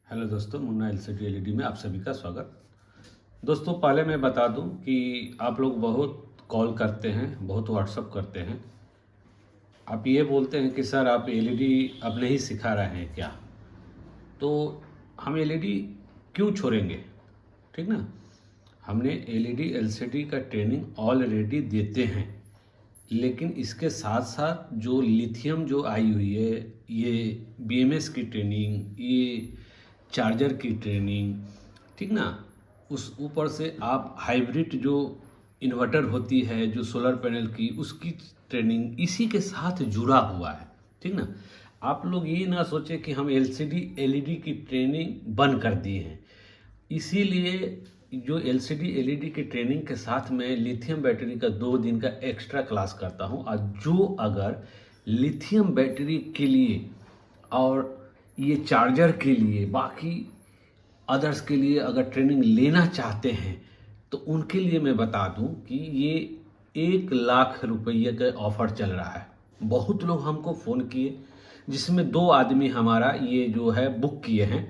Hello दोस्तों, Munna LCD LED में आप सभी का स्वागत। दोस्तों, पहले मैं बता दूं कि आप लोग बहुत कॉल करते हैं, बहुत व्हाट्सअप करते हैं। आप ये बोलते हैं कि सर आप एलईडी अब नहीं सिखा रहे हैं क्या? तो हम एलईडी क्यों छोड़ेंगे? ठीक ना। हमने एलईडी एलसीडी का ट्रेनिंग ऑलरेडी देते हैं, लेकिन इसके साथ साथ जो लिथियम जो आई हुई है, ये बीएमएस की ट्रेनिंग, ये चार्जर की ट्रेनिंग, ठीक ना। उस ऊपर से आप हाइब्रिड जो इन्वर्टर होती है, जो सोलर पैनल की, उसकी ट्रेनिंग इसी के साथ जुड़ा हुआ है, ठीक ना। आप लोग ये ना सोचे कि हम एलसीडी एलईडी की ट्रेनिंग बंद कर दिए हैं। इसीलिए जो एलसीडी एलईडी की ट्रेनिंग के साथ में लिथियम बैटरी का 2 दिन का एक्स्ट्रा क्लास करता हूँ। और जो अगर लिथियम बैटरी के लिए और ये चार्जर के लिए, बाकी अदर्स के लिए अगर ट्रेनिंग लेना चाहते हैं, तो उनके लिए मैं बता दूं कि ये 1 लाख रुपये का ऑफ़र चल रहा है। बहुत लोग हमको फ़ोन किए, जिसमें 2 आदमी हमारा ये जो है बुक किए हैं।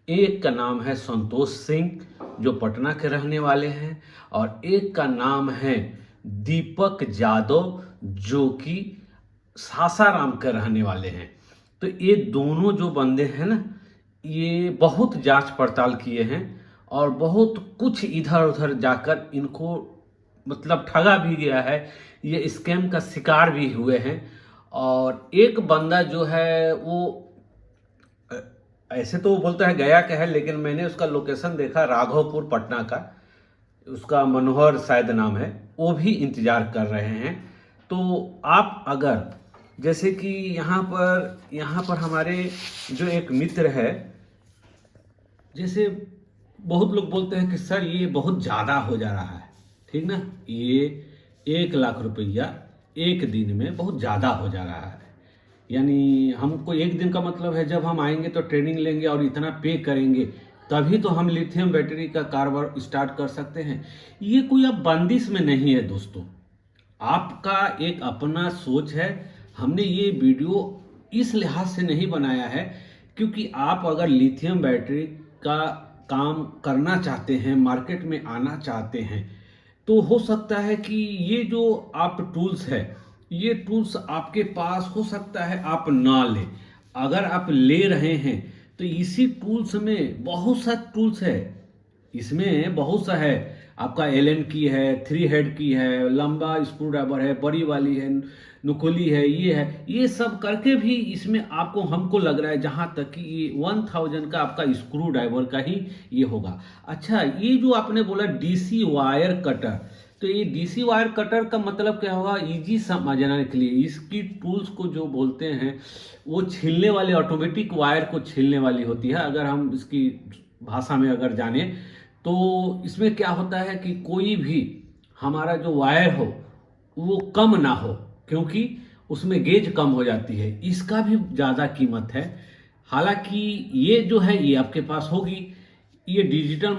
एक का नाम है संतोष सिंह, जो पटना के रहने वाले हैं, और एक का नाम है दीपक यादव, जो कि सासाराम के रहने वाले हैं। तो ये दोनों जो बंदे हैं ना, ये बहुत जांच पड़ताल किए हैं और बहुत कुछ इधर उधर जाकर इनको मतलब ठगा भी गया है, ये स्कैम का शिकार भी हुए हैं। और एक बंदा जो है वो ऐसे तो वो बोलता है गया का है, लेकिन मैंने उसका लोकेशन देखा, राघवपुर पटना का, उसका मनोहर शायद नाम है, वो भी इंतज़ार कर रहे हैं। तो आप अगर जैसे कि यहाँ पर हमारे जो एक मित्र है, जैसे बहुत लोग बोलते हैं कि सर ये बहुत ज़्यादा हो जा रहा है, ठीक ना, ये 1 लाख रुपया एक दिन में बहुत ज़्यादा हो जा रहा है। यानी हमको एक दिन का मतलब है, जब हम आएंगे तो ट्रेनिंग लेंगे और इतना पे करेंगे, तभी तो हम लिथियम बैटरी का कारोबार स्टार्ट कर सकते हैं। ये कोई अब बंदिश में नहीं है दोस्तों, आपका एक अपना सोच है। हमने ये वीडियो इस लिहाज से नहीं बनाया है, क्योंकि आप अगर लिथियम बैटरी का काम करना चाहते हैं, मार्केट में आना चाहते हैं, तो हो सकता है कि ये जो आप टूल्स है, ये टूल्स आपके पास हो सकता है आप ना लें। अगर आप ले रहे हैं तो इसी टूल्स में बहुत सा टूल्स है, इसमें बहुत सा है। आपका एलन की है, 3 हेड की है, लंबा स्क्रू ड्राइवर है, बड़ी वाली है, नुकीली है, ये है, ये सब करके भी इसमें आपको, हमको लग रहा है जहाँ तक कि ये 1000 का आपका स्क्रू ड्राइवर का ही ये होगा। अच्छा, ये जो आपने बोला डीसी वायर कटर, तो ये डीसी वायर कटर का मतलब क्या होगा, इजी समझने के लिए इसकी टूल्स को जो बोलते हैं, वो छीलने वाले, ऑटोमेटिक वायर को छीलने वाली होती है, अगर हम इसकी भाषा में अगर जाने तो। इसमें क्या होता है कि कोई भी हमारा जो वायर हो वो कम ना हो, क्योंकि उसमें गेज कम हो जाती है, इसका भी ज़्यादा कीमत है। हालांकि ये जो है ये आपके पास होगी, ये डिजिटल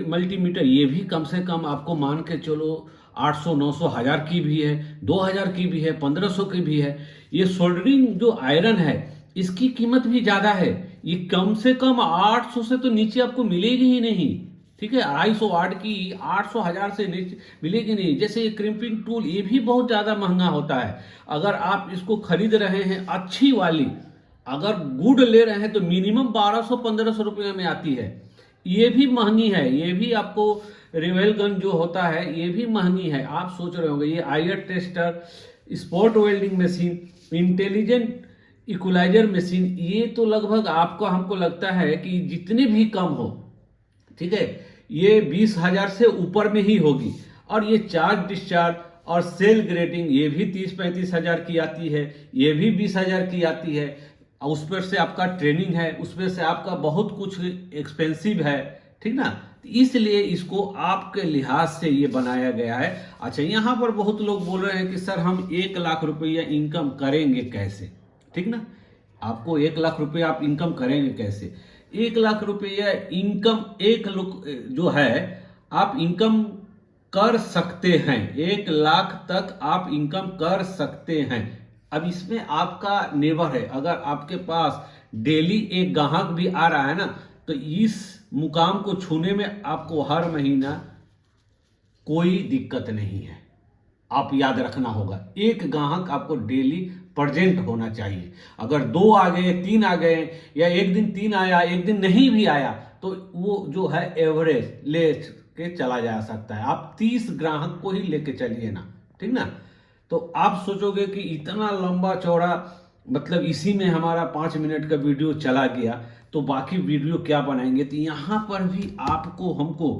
मल्टीमीटर, ये भी कम से कम आपको मान के चलो 800 900 1000 की भी है, 2000 की भी है, 1500 की भी है। ये सोल्डरिंग जो आयरन है, इसकी कीमत भी ज़्यादा है, ये कम से कम 800 से तो नीचे आपको मिलेगी ही नहीं, ठीक है। 250 वाट की 800 1000 से नीचे मिलेगी नहीं। जैसे ये क्रिम्पिंग टूल, ये भी बहुत ज़्यादा महंगा होता है। अगर आप इसको खरीद रहे हैं अच्छी वाली, अगर गुड ले रहे हैं, तो मिनिमम 1200 1500 रुपये में आती है। ये भी महंगी है, ये भी आपको रिवेल गन जो होता है, ये भी महंगी है। आप सोच रहे होंगे ये air tester, spot welding machine, intelligent equaliser machine, ये तो लगभग आपको, हमको लगता है कि जितने भी कम हो, ठीक है, ये 20,000 से ऊपर में ही होगी। और ये चार्ज डिस्चार्ज और सेल ग्रेटिंग, ये भी 30-35 हज़ार की आती है, ये भी 20,000 की आती है। उस पर से आपका ट्रेनिंग है, उस पर से आपका बहुत कुछ एक्सपेंसिव है, ठीक ना। इसलिए इसको आपके लिहाज से ये बनाया गया है। अच्छा, यहाँ पर बहुत लोग बोल रहे हैं कि सर हम 1 लाख रुपया इनकम करेंगे कैसे, ठीक ना। आपको 1 लाख रुपया आप इनकम करेंगे कैसे? 1 लाख रुपया इनकम, एक लोग जो है आप इनकम कर सकते हैं, 1 लाख तक आप इनकम कर सकते हैं। अब इसमें आपका निर्भर है, अगर आपके पास डेली एक ग्राहक भी आ रहा है ना, तो इस मुकाम को छूने में आपको हर महीना कोई दिक्कत नहीं है। आप याद रखना होगा, एक ग्राहक आपको डेली प्रेजेंट होना चाहिए। अगर 2 आ गए, 3 आ गए, या एक दिन 3 आया, एक दिन नहीं भी आया, तो वो जो है एवरेज ले के चला जा सकता है। आप 30 ग्राहक को ही लेके चलिए ना, ठीक ना। तो आप सोचोगे कि इतना लंबा चौड़ा, मतलब इसी में हमारा 5 मिनट का वीडियो चला गया, तो बाकी वीडियो क्या बनाएंगे। तो यहाँ पर भी आपको हमको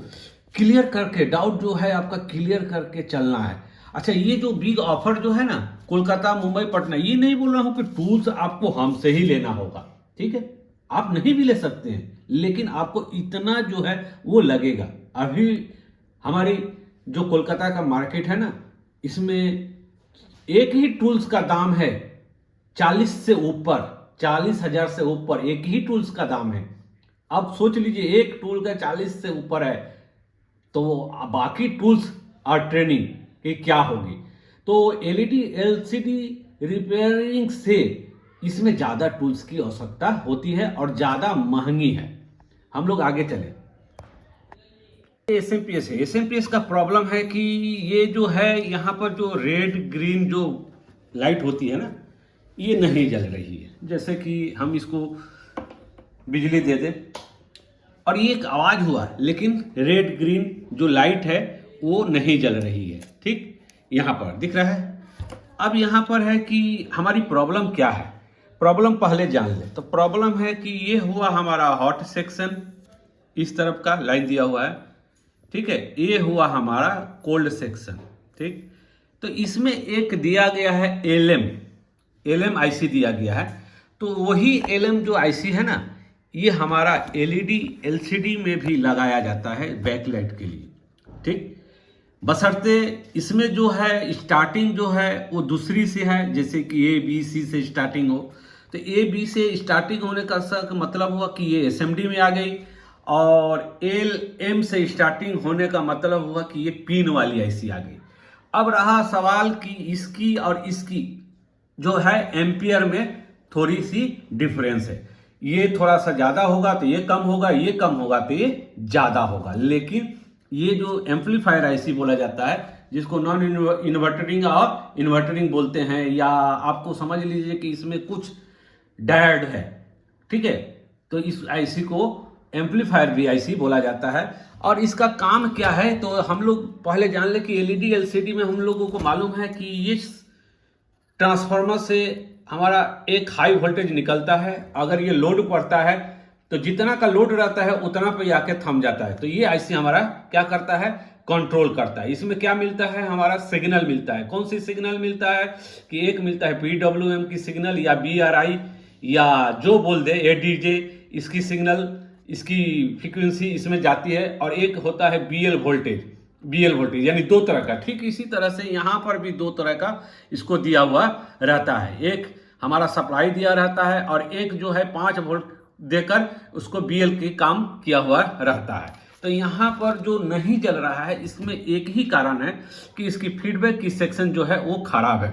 क्लियर करके, डाउट जो है आपका क्लियर करके चलना है। अच्छा, ये जो बिग ऑफर जो है ना, कोलकाता, मुंबई, पटना, ये नहीं बोल रहा हूं कि टूल्स आपको हमसे ही लेना होगा, ठीक है। आप नहीं भी ले सकते हैं, लेकिन आपको इतना जो है वो लगेगा। अभी हमारी जो कोलकाता का मार्केट है ना, इसमें एक ही टूल्स का दाम है 40 से ऊपर, 40,000 से ऊपर एक ही टूल्स का दाम है। अब सोच लीजिए, एक टूल का 40 से ऊपर है, तो बाकी टूल्स और ट्रेनिंग की क्या होगी। तो एलईडी एलसीडी रिपेयरिंग से इसमें ज़्यादा टूल्स की आवश्यकता होती है और ज़्यादा महंगी है। हम लोग आगे चले। एसएमपीएस है। एसएमपीएस का प्रॉब्लम है कि ये जो है यहाँ पर जो रेड ग्रीन जो लाइट होती है ना, ये नहीं जल रही है। जैसे कि हम इसको बिजली दे दें और ये एक आवाज़ हुआ, लेकिन रेड ग्रीन जो लाइट है वो नहीं जल रही है, ठीक। यहाँ पर दिख रहा है। अब यहाँ पर है कि हमारी प्रॉब्लम क्या है। प्रॉब्लम पहले जान ले। तो प्रॉब्लम है कि ये हुआ हमारा हॉट सेक्शन, इस तरफ का लाइन दिया हुआ है, ठीक है। ये हुआ हमारा कोल्ड सेक्शन, ठीक। तो इसमें एक दिया गया है एलएम आईसी दिया गया है। तो वही एलएम जो आईसी है ना, ये हमारा एलईडी एलसीडी में भी लगाया जाता है बैकलाइट के लिए, ठीक। बशर्ते इसमें जो है स्टार्टिंग जो है वो दूसरी से है, जैसे कि ए बी सी से स्टार्टिंग हो। तो ए बी से स्टार्टिंग होने का मतलब हुआ कि ये एसएमडी में आ गई, और एल एम से स्टार्टिंग होने का मतलब हुआ कि ये पिन वाली आईसी आ गई। अब रहा सवाल कि इसकी और इसकी जो है एम्पियर में थोड़ी सी डिफरेंस है। ये थोड़ा सा ज़्यादा होगा तो ये कम होगा, ये कम होगा तो ये ज़्यादा होगा। लेकिन ये जो एम्पलीफायर आईसी बोला जाता है, जिसको नॉन इन्वर्टरिंग और इन्वर्टरिंग बोलते हैं, या आपको समझ लीजिए कि इसमें कुछ डायोड है, ठीक है। तो इस आईसी को एम्पलीफायर भी आईसी बोला जाता है। और इसका काम क्या है, तो हम लोग पहले जान ले कि एलईडी एलसीडी में हम लोगों को मालूम है कि ये ट्रांसफार्मर से हमारा एक हाई वोल्टेज निकलता है। अगर ये लोड पड़ता है तो जितना का लोड रहता है उतना पे आके थम जाता है। तो ये आईसी हमारा क्या करता है, कंट्रोल करता है। इसमें क्या मिलता है, हमारा सिग्नल मिलता है। कौन सी सिग्नल मिलता है कि एक मिलता है पीडब्ल्यूएम की सिग्नल, या बीआरआई, या जो बोल दे एडीजे, इसकी सिग्नल, इसकी फ्रीक्वेंसी इसमें जाती है। और एक होता है बीएल वोल्टेज, यानी 2 तरह का। ठीक इसी तरह से यहाँ पर भी 2 तरह का इसको दिया हुआ रहता है। एक हमारा सप्लाई दिया रहता है, और एक जो है 5 वोल्ट देकर उसको बीएल के काम किया हुआ रहता है। तो यहाँ पर जो नहीं चल रहा है, इसमें एक ही कारण है कि इसकी फीडबैक की सेक्शन जो है वो खराब है।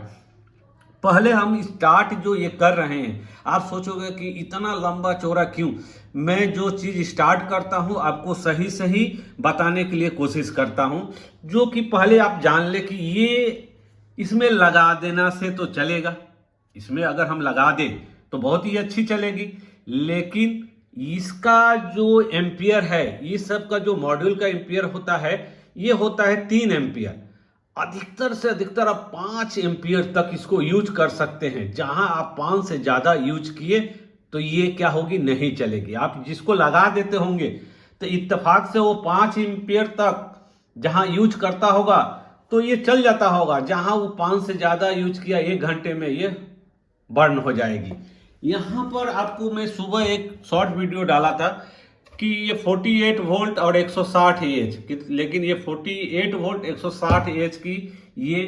पहले हम स्टार्ट जो ये कर रहे हैं, आप सोचोगे कि इतना लंबा चौड़ा क्यों। मैं जो चीज़ स्टार्ट करता हूँ आपको सही सही बताने के लिए कोशिश करता हूँ, जो कि पहले आप जान ले कि ये इसमें लगा देना से तो चलेगा। इसमें अगर हम लगा दें तो बहुत ही अच्छी चलेगी, लेकिन इसका जो एम्पियर है, ये सब का जो मॉड्यूल का एम्पियर होता है, ये होता है 3 एम्पियर। अधिकतर से अधिकतर आप 5 एम्पियर तक इसको यूज कर सकते हैं। जहां आप 5 से ज़्यादा यूज किए तो ये क्या होगी, नहीं चलेगी। आप जिसको लगा देते होंगे तो इत्तेफाक से वो 5 एम्पियर तक जहां यूज करता होगा तो ये चल जाता होगा। जहां वो 5 से ज़्यादा यूज किया 1 घंटे में ये बर्न हो जाएगी। यहाँ पर आपको मैं सुबह एक शॉर्ट वीडियो डाला था कि ये 48 वोल्ट और 160 एच, लेकिन ये 48 वोल्ट 160 एच की ये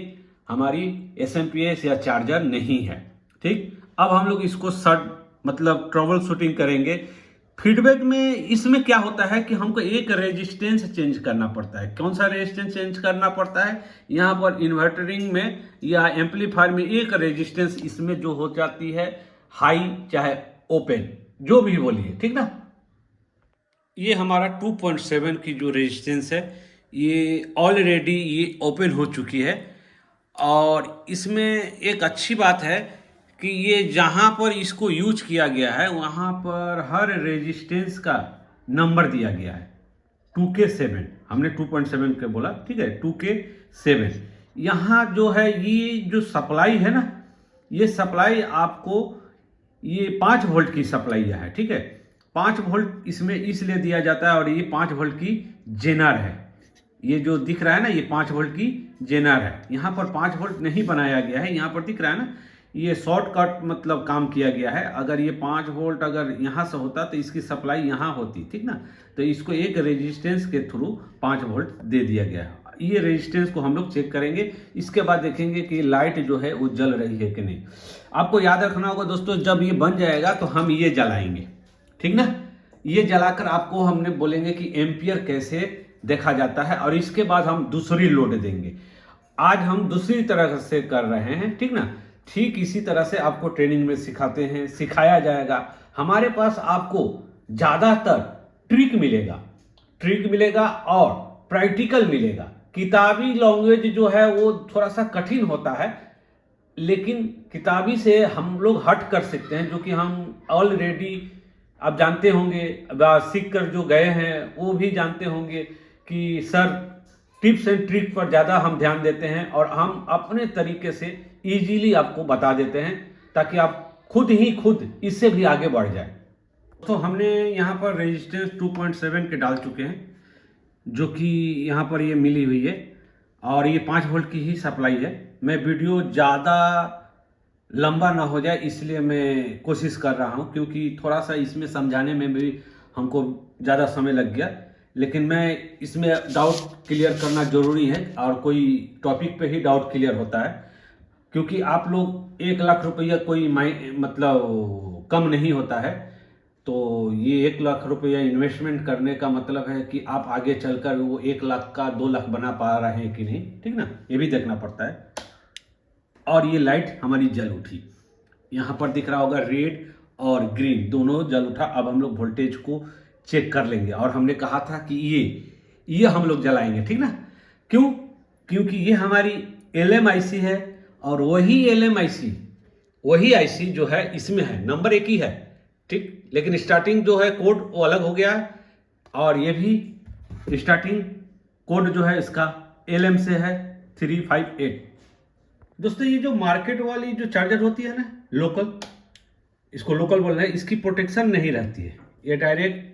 हमारी एसएमपीएस या चार्जर नहीं है। ठीक, अब हम लोग इसको मतलब ट्रबल शूटिंग करेंगे। फीडबैक में इसमें क्या होता है कि हमको एक रेजिस्टेंस चेंज करना पड़ता है। कौन सा रेजिस्टेंस चेंज करना पड़ता है, यहाँ पर इन्वर्टरिंग में या एम्पलीफायर में एक रेजिस्टेंस इसमें जो हो जाती है हाई चाहे ओपन, जो भी बोलिए, ठीक ना। ये हमारा 2.7 की जो रेजिस्टेंस है ये ऑलरेडी ये ओपन हो चुकी है। और इसमें एक अच्छी बात है कि ये जहाँ पर इसको यूज किया गया है वहाँ पर हर रेजिस्टेंस का नंबर दिया गया है 2K7। हमने 2.7 के बोला, ठीक है, 2K7। यहाँ जो है ये जो सप्लाई है ना, ये सप्लाई आपको ये 5 वोल्ट की सप्लाई है, ठीक है। 5 वोल्ट इसमें इसलिए दिया जाता है और ये 5 वोल्ट की जेनर है। ये जो दिख रहा है ना, ये 5 वोल्ट की जेनर है। यहाँ पर 5 वोल्ट नहीं बनाया गया है, यहाँ पर दिख रहा है ना, ये शॉर्टकट मतलब काम किया गया है। अगर ये 5 वोल्ट अगर यहाँ से होता तो इसकी सप्लाई यहाँ होती, ठीक ना। तो इसको एक रेजिस्टेंस के थ्रू 5 वोल्ट दे दिया गया है। ये रेजिस्टेंस को हम लोग चेक करेंगे, इसके बाद देखेंगे कि लाइट जो है वो जल रही है कि नहीं। आपको याद रखना होगा दोस्तों, जब ये बन जाएगा तो हम ये जलाएंगे, ठीक ना। ये जलाकर आपको हमने बोलेंगे कि एम्पियर कैसे देखा जाता है, और इसके बाद हम दूसरी लोड देंगे। आज हम दूसरी तरह से कर रहे हैं, ठीक ना। ठीक इसी तरह से आपको ट्रेनिंग में सिखाते हैं, सिखाया जाएगा। हमारे पास आपको ज़्यादातर ट्रिक मिलेगा और प्रैक्टिकल मिलेगा। किताबी लैंग्वेज जो है वो थोड़ा सा कठिन होता है, लेकिन किताबी से हम लोग हट कर सकते हैं, जो कि हम ऑलरेडी आप जानते होंगे, सीख कर जो गए हैं वो भी जानते होंगे कि सर टिप्स एंड ट्रिक पर ज़्यादा हम ध्यान देते हैं और हम अपने तरीके से इजीली आपको बता देते हैं, ताकि आप खुद इससे भी आगे बढ़ जाए। तो हमने यहाँ पर रेजिस्टेंस 2.7 के डाल चुके हैं, जो कि यहाँ पर ये मिली हुई है, और ये 5 वोल्ट की ही सप्लाई है। मैं वीडियो ज़्यादा लंबा ना हो जाए इसलिए मैं कोशिश कर रहा हूँ, क्योंकि थोड़ा सा इसमें समझाने में भी हमको ज़्यादा समय लग गया। लेकिन मैं इसमें डाउट क्लियर करना ज़रूरी है, और कोई टॉपिक पे ही डाउट क्लियर होता है, क्योंकि आप लोग 1 लाख रुपया कोई मतलब कम नहीं होता है। तो ये 1 लाख रुपया इन्वेस्टमेंट करने का मतलब है कि आप आगे चलकर वो 1 लाख का 2 लाख बना पा रहे हैं कि नहीं, ठीक ना, ये भी देखना पड़ता है। और ये लाइट हमारी जल उठी, यहाँ पर दिख रहा होगा रेड और ग्रीन दोनों जल उठा। अब हम लोग वोल्टेज को चेक कर लेंगे, और हमने कहा था कि ये हम लोग जलाएंगे, ठीक ना। क्यों? क्योंकि ये हमारी LMIC है, और वही आईसी जो है इसमें है, नंबर एक ही है, ठीक। लेकिन स्टार्टिंग जो है कोड वो अलग हो गया है, और ये भी स्टार्टिंग कोड जो है इसका LM से है 358। दोस्तों ये जो मार्केट वाली जो चार्जर होती है ना, लोकल, इसको लोकल बोल रहे हैं, इसकी प्रोटेक्शन नहीं रहती है। ये डायरेक्ट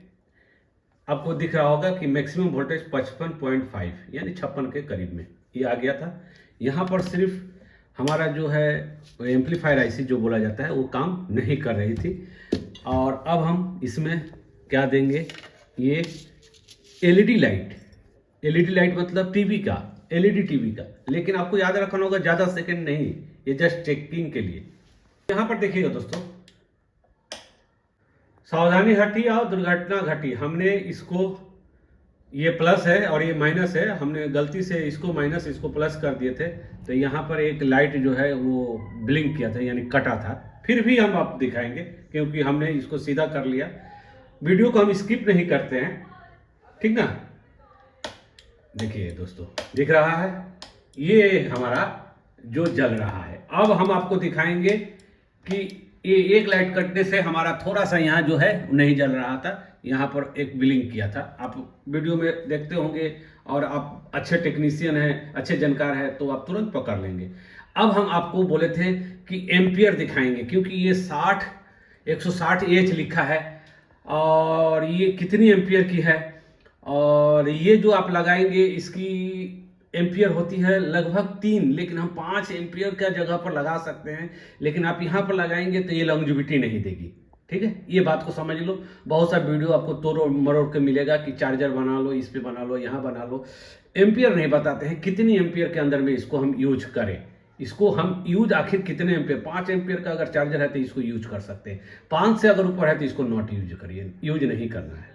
आपको दिख रहा होगा कि मैक्सिमम वोल्टेज 55.5 यानी 56 के करीब में ये आ गया था। यहाँ पर सिर्फ हमारा जो है एम्पलीफायर आईसी जो बोला जाता है वो काम नहीं कर रही थी। और अब हम इसमें क्या देंगे, ये एलईडी लाइट मतलब टीवी का, एलईडी टीवी का। लेकिन आपको याद रखना होगा ज़्यादा सेकंड नहीं, ये जस्ट चेकिंग के लिए। यहाँ पर देखिएगा दोस्तों, सावधानी हटी और दुर्घटना घटी। हमने इसको, ये प्लस है और ये माइनस है, हमने गलती से इसको माइनस इसको प्लस कर दिए थे, तो यहाँ पर एक लाइट जो है वो ब्लिंक किया था, यानी कटा था। फिर भी हम आप दिखाएंगे, क्योंकि हमने इसको सीधा कर लिया। वीडियो को हम स्किप नहीं करते हैं, ठीक ना। देखिए दोस्तों, दिख रहा है ये हमारा जो जल रहा है। अब हम आपको दिखाएंगे कि ये एक लाइट कटने से हमारा थोड़ा सा यहाँ जो है नहीं जल रहा था, यहाँ पर एक ब्लिंक किया था। आप वीडियो में देखते होंगे, और आप अच्छे टेक्नीशियन हैं, अच्छे जानकार हैं, तो आप तुरंत पकड़ लेंगे। अब हम आपको बोले थे कि एम्पियर दिखाएंगे, क्योंकि ये 160 लिखा है, और ये कितनी एम्पियर की है, और ये जो आप लगाएंगे इसकी एम्पियर होती है लगभग 3, लेकिन हम 5 एम्पियर का जगह पर लगा सकते हैं। लेकिन आप यहाँ पर लगाएंगे तो ये लॉन्जिविटी नहीं देगी, ठीक है। ये बात को समझ लो। बहुत सा वीडियो आपको तोड़ मरोड़ के मिलेगा कि चार्जर बना लो, इस पे बना लो, यहाँ बना लो। एम्पियर नहीं बताते हैं कितनी एम्पियर के अंदर में इसको हम यूज करें। इसको हम यूज आखिर कितने एम्पियर, 5 एम्पियर का अगर चार्जर है तो इसको यूज कर सकते हैं, 5 से अगर ऊपर है तो इसको नॉट यूज करिए, यूज नहीं करना है।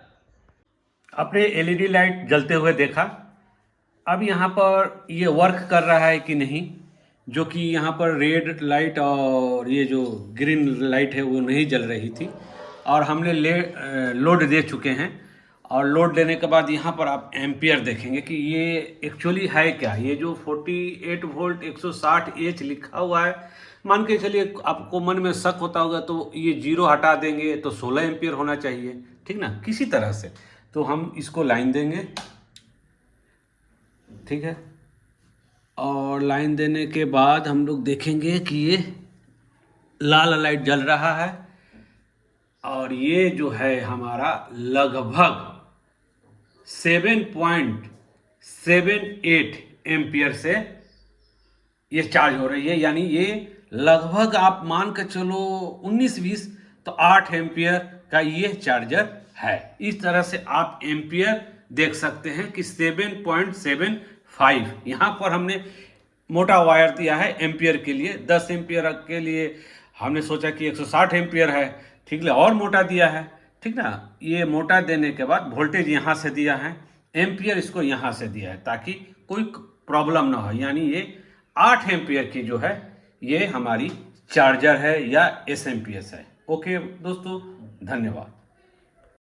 आपने एलईडी लाइट जलते हुए देखा। अब यहाँ पर ये वर्क कर रहा है कि नहीं, जो कि यहाँ पर रेड लाइट और ये जो ग्रीन लाइट है वो नहीं जल रही थी, और हमने लोड दे चुके हैं। और लोड लेने के बाद यहाँ पर आप एम्पियर देखेंगे कि ये एक्चुअली है क्या। ये जो 48 वोल्ट 160 एच लिखा हुआ है, मान के चलिए आपको मन में शक होता होगा तो ये जीरो हटा देंगे तो 16 एम्पियर होना चाहिए, ठीक ना, किसी तरह से। तो हम इसको लाइन देंगे, ठीक है, और लाइन देने के बाद हम लोग देखेंगे कि ये लाल लाइट जल रहा है और ये जो है हमारा लगभग 7.78 एम्पियर से ये चार्ज हो रही है। यानी ये लगभग आप मान के चलो 19-20 तो 8 एम्पियर का ये चार्जर है। इस तरह से आप एम्पियर देख सकते हैं कि 7.75। यहाँ पर हमने मोटा वायर दिया है एम्पियर के लिए, 10 एम्पियर के लिए हमने सोचा कि 160 एम्पियर है, ठीक है, और मोटा दिया है, ठीक ना। ये मोटा देने के बाद वोल्टेज यहाँ से दिया है, एम्पियर इसको यहाँ से दिया है ताकि कोई प्रॉब्लम ना हो। यानी ये 8 एम्पियर की जो है ये हमारी चार्जर है या एसएमपीएस है। ओके दोस्तों, धन्यवाद।